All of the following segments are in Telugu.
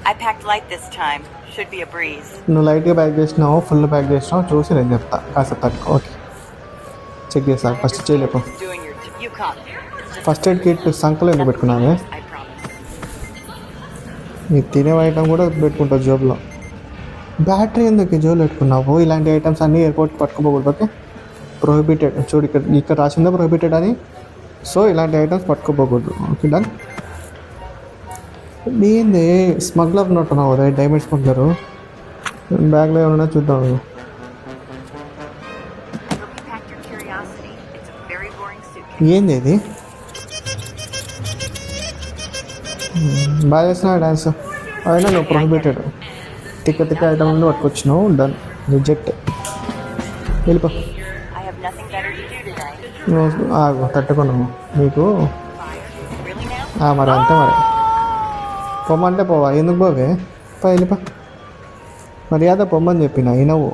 I packed light this time. Should be a breeze. నువ్వు లైట్గా ప్యాక్ చేసినావు, ఫుల్ ప్యాక్ చేసినావు చూసి నేను చెప్తా. కాసేపు తక్కువ. ఓకే, చెక్ చేస్తాను. ఫస్ట్ చేయలేపు. Doing your you caught me. First aid kit సంకలో ఎందుకు పెట్టుకున్నావే? I promise. నీ తినే ఐటమ్ కూడా పెట్టుకుంటావు జోబులో. బ్యాటరీ ఎందుకు జోబులో పెట్టుకున్నావు? ఇలాంటి ఐటమ్స్ అన్నీ ఎయిర్పోర్ట్ పట్టుకోకూడదు. Okay, prohibited. చూడు ఇక్కడ రాసిందా ప్రొహిబిటెడ్ అని. సో ఇలాంటి ఐటమ్స్ పట్టుకోపోకూడదు. Okay, done. ఏంది స్మగ్లర్ ఉన్నట్టున్నావు కదా, డైమండ్ స్మగ్లరు. బ్యాగ్లో ఏమన్నా చూద్దాం. I hope you packed your curiosity. It's a very boring suitcase. ఏంది ఇది? బాగా చేసిన డ్యాన్స్ అయినా నువ్వు ప్రొహిబిటెడ్. తిక్క ఐటమ్ నుండి పట్టుకొచ్చినావు. Done, reject. వెళ్ళిపో. I have nothing better to do tonight. నువ్వు తట్టుకున్నావు. నీకు Really now? మరి అంతే. మరి పొమ్మంటే పోవా? ఎందుకు పోవే? వెళ్ళిపో. మర్యాద పొమ్మని చెప్పిన అయినవు.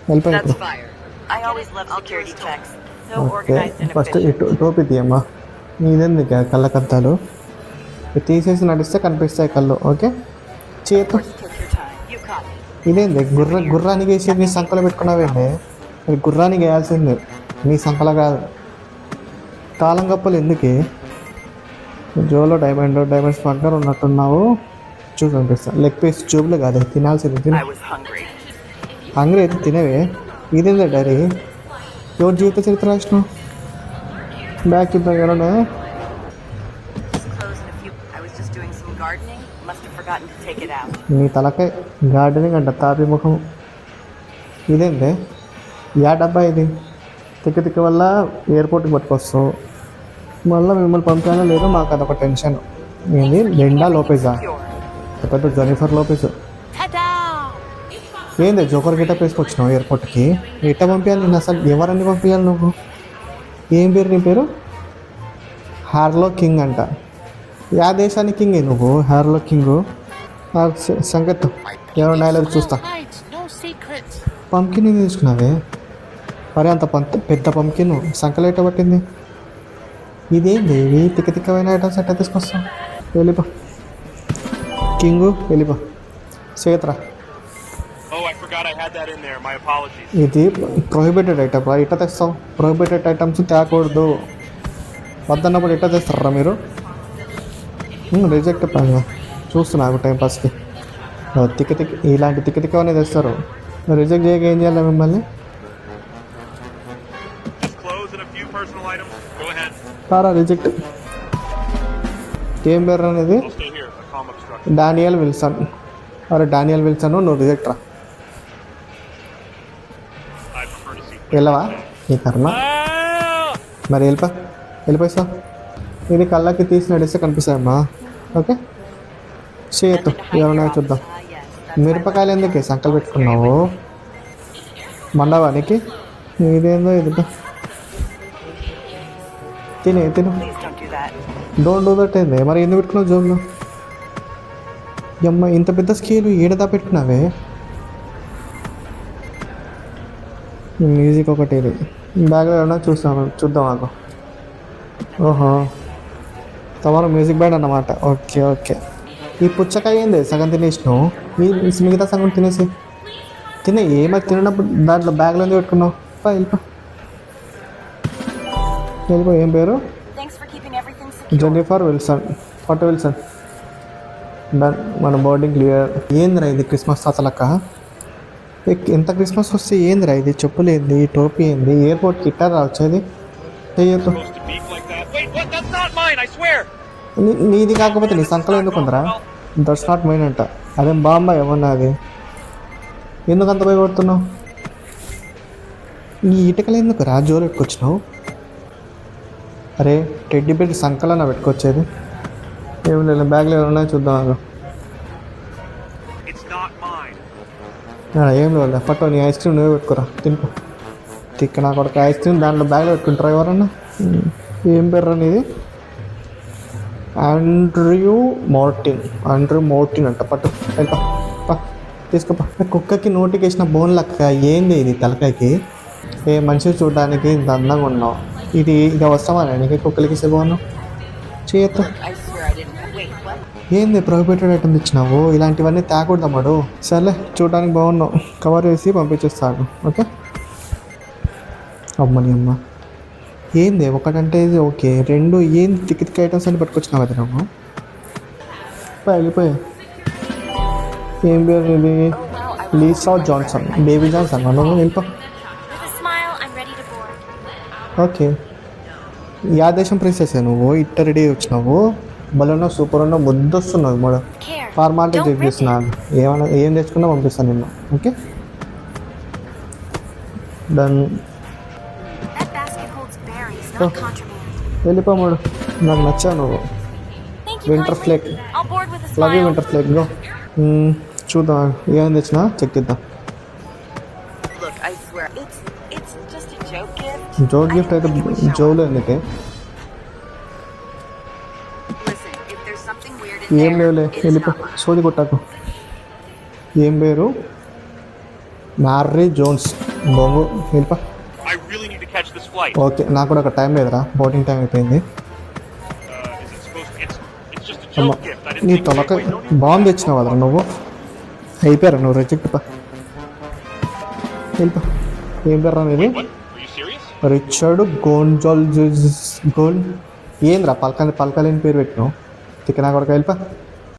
వెళ్ళిపో ఇప్పుడు. fire. I always love security checks. So okay, organized and first efficient. టోపీ తీయమ్మా. నీదెందుకు కళ్ళకద్దాలు? తీసేసి నడిస్తే కనిపిస్తాయి కళ్ళు. ఓకే, చేతు. Take your time. You caught me. ఇదేంది గుర్రానికి వేసి నీ సంకలో పెట్టుకున్నావేంటి? మరి గుర్రానికి వేయాల్సింది, నీ సంకల కాదు. తాళం కప్పలు ఎందుకే? జోలో డైమండ్ స్మగ్లర్ ఉన్నట్టున్నావు. చూసి అనిపిస్తా. లెగ్ పీస్ జోబులు కాదు, తినాల్సింది. తిన I was hungry. హంగ్రీ అయితే తినవే. ఇదేందా డైరీ? ఎవరు జీవిత చరిత్ర రాసినావు? బ్యాగ్ చూద్దాం. ఎవరన్నా Just closed in a few. I was just doing some gardening. Must have forgotten to take it out. నీ తలకాయ గార్డెనింగ్ అంట, తాపి ముఖం. ఇదేంటే యా డబ్బా ఇది? తిక్క వల్ల ఎయిర్పోర్ట్కి పట్టుకొస్తావు. మళ్ళీ మిమ్మల్ని పంపానో లేదో మాకు అదొక టెన్షన్. ఏంది లెండా లోపేజా? Pure. పెద్ద జెనిఫర్ లోపేజ్. ఏంది జోకర్ గిటప్ వేసుకొచ్చినావు ఎయిర్పోర్ట్కి? ఎట్ట పంపించాలి నేను అసలు? ఎవరన్నీ పంపించాలి నువ్వు? ఏం పేరు నీ పేరు? హార్లో కింగ్ అంట. యా దేశానికి కింగే నువ్వు? హార్లో కింగ్ సంగత్ ఎవరు డైలాగ్ చూస్తా. పంకిన్ తీసుకున్నావే? మరి అంత పెద్ద పంకిన్ సంకలు ఎట్ట పట్టింది? ఇదేంది ఇవి తిక్కమైన ఐటమ్స్ ఎట్లా తీసుకొస్తాం? వెళ్ళిపో కింగు, వెళ్ళిపో. చేతరా. ఇది ప్రొహిబిటెడ్ ఐటమ్ రా. ఇట్లా తెస్తావు? Prohibited items తేకూడదు. వద్దన్నప్పుడు ఎట్లా తెస్తారా మీరు? రిజెక్ట్ పని చూస్తున్నా టైంపాస్కి. ఇలాంటి తిక్కనే తెస్తారు. రిజెక్ట్ చేయక ఏం చేయాలి మిమ్మల్ని? సారా రిజెక్ట్. ఏం పేరు అనేది? Daniel Wilson. అరే డానియల్ విల్సన్, నువ్వు రిజెక్ట్ రా. వెళ్ళవా? నీ కర్మ. మరి వెళ్ళిపోయిస్తా. ఇది కళ్ళకి తీసి నడిస్తే కనిపిస్తాయమ్మా. ఓకే, చేయొద్దు. ఏమన్నా చూద్దాం. మిరపకాయలు ఎందుకే సంకలు పెట్టుకున్నావు? మండవానికి ఇదేందో ఇది. తిను. Please don't do that. Don't do that ఏంది? మరి ఎందుకు పెట్టుకున్నావు జోబులో? అమ్మ, ఇంత పెద్ద స్కేలు ఏడదా పెట్టుకున్నావే? మ్యూజిక్ ఒకటి ఇది బ్యాగ్లో ఏమన్నా చూద్దాం మాకు. ఓహో, తమరు మ్యూజిక్ బ్యాండ్ అన్నమాట. ఓకే. ఈ పుచ్చకాయ ఏంది సగం తినేసినావు? మిగతా సగం తినేసి ఏమైనా తినప్పుడు దాంట్లో బ్యాగ్లో ఎందుకు పెట్టుకున్నావు? వెళ్ళిపో. ఏం పేరు? Thanks for keeping everything secure. Jennifer Wilson. Photo Wilson. Done, మన బోర్డింగ్ క్లియర్. ఏందిరా ఇది క్రిస్మస్ తాతలక్క? ఎంత క్రిస్మస్ వస్తే ఏందిరా ఇది? చెప్పులు ఏంది? టోపీ ఏంది? ఎయిర్పోర్ట్కి ఇట్టారా వచ్చేది? చెయ్యొద్దు. నీది కాకపోతే నీ సంకలో ఎందుకు ఉందరా? దట్స్ నాట్ మైన్ అంట. అదేం బాంబా ఏమన్నా అది? ఎందుకు అంత భయపడుతున్నావు? ఈ ఇటుకలు ఎందుకు రా జోలు పెట్టుకొచ్చినావు? అరే టెడ్డీ బెడ్ సంకలన పెట్టుకొచ్చేది? ఏం లేదు, బ్యాగ్లో ఏమన్నా చూద్దాం. ఏం లేదు, పట్టు. నీ ఐస్ క్రీమ్ నువ్వే పెట్టుకోరా, తినుకో. తిక్క నా కొడుకు ఐస్ క్రీమ్ దాంట్లో బ్యాగ్లో పెట్టుకుంటారా ఎవరన్నా? ఏం పేరు నీది? ఆండ్రూ మోర్టిన్ అంట. పట్టు, వెళ్ళిపా. తీసుకోపా. కుక్కకి నోటికి వేసిన బోన్ లెక్క ఏంది ఇది తలకాయకి? ఏ మనిషి చూడడానికి ఇంత అందంగా ఉన్నావు. ఇది అవసరమా నీకు కుక్కలకి ఇసే బోను? చేయొద్దు. I swear I didn't. Wait, what? ఏంది ప్రొహిబిటెడ్ ఐటమ్ తెచ్చినావు? ఇలాంటివన్నీ తేకూడదమ్మాడు. సర్లే, చూడడానికి బాగున్నావు, కవర్ వేసి పంపించేస్తాను. ఓకే. అమ్మని అమ్మ, ఏంది ఒకటంటే ఇది ఓకే, రెండు ఏంది టికెట్ ఐటమ్స్ అని పట్టుకొచ్చినావు కదా నువ్వు? వెళ్ళిపోయా. ఏం పేరు ఇది? Lisa Johnson, baby Johnson. నువ్వు వెళ్ళిపో. With a smile, I'm ready to board. Okay. Yeah దేశం ప్రిన్సెస్ నువ్వు? ఇట్ట రెడీ వచ్చినావు, బలన్నా సూపర్ ఉన్నా, ముద్దొస్తున్నావు మూడు Care. Formality Don't check rip it. చేస్తున్నాను. ఏమైనా ఏం తెచ్చుకున్నా పంపిస్తాను నిన్ను. Okay done. That basket holds berries, Oh. not contraband. వెళ్ళిపోమాడు, నాకు నచ్చావు నువ్వు. Thank you Winter kindly. flake. I'll board with a love you smile. Winter flake. Go. చూద్దాం ఏమైంది తెచ్చినా, చెక్ చేద్దాం. Look, I swear, it's just a joke gift. Joke gift అయితే జోలు ఎందుకే? Listen, if there's something weird in ఏం there, లేవులే, it's వెళ్ళిపో. not mine. సోది కొట్టాకు. ఏం పేరు? Mary Jones. బొంగు, వెళ్ళిపో. I really need to catch this flight. Okay, నాకు కూడా ఒక టైం లేదురా, బోటింగ్ టైం అయిపోయింది. Is it supposed to? It's just a అమ్మ, joke gift. I didn't నీ think. తొలక Wait, no need. Bomb తెచ్చినావు కదరా నువ్వు? అయిపోయారా నువ్వు? రిజెక్ట్ పా, వెళ్ళిపో. ఏం పేరు ఇది? What? Are you serious? Richard Gonzales. Gold ఏంద్రా పలకలేని పేరు పెట్టినావు? తిక్కనా కొడుకు, వెళ్ళిపో.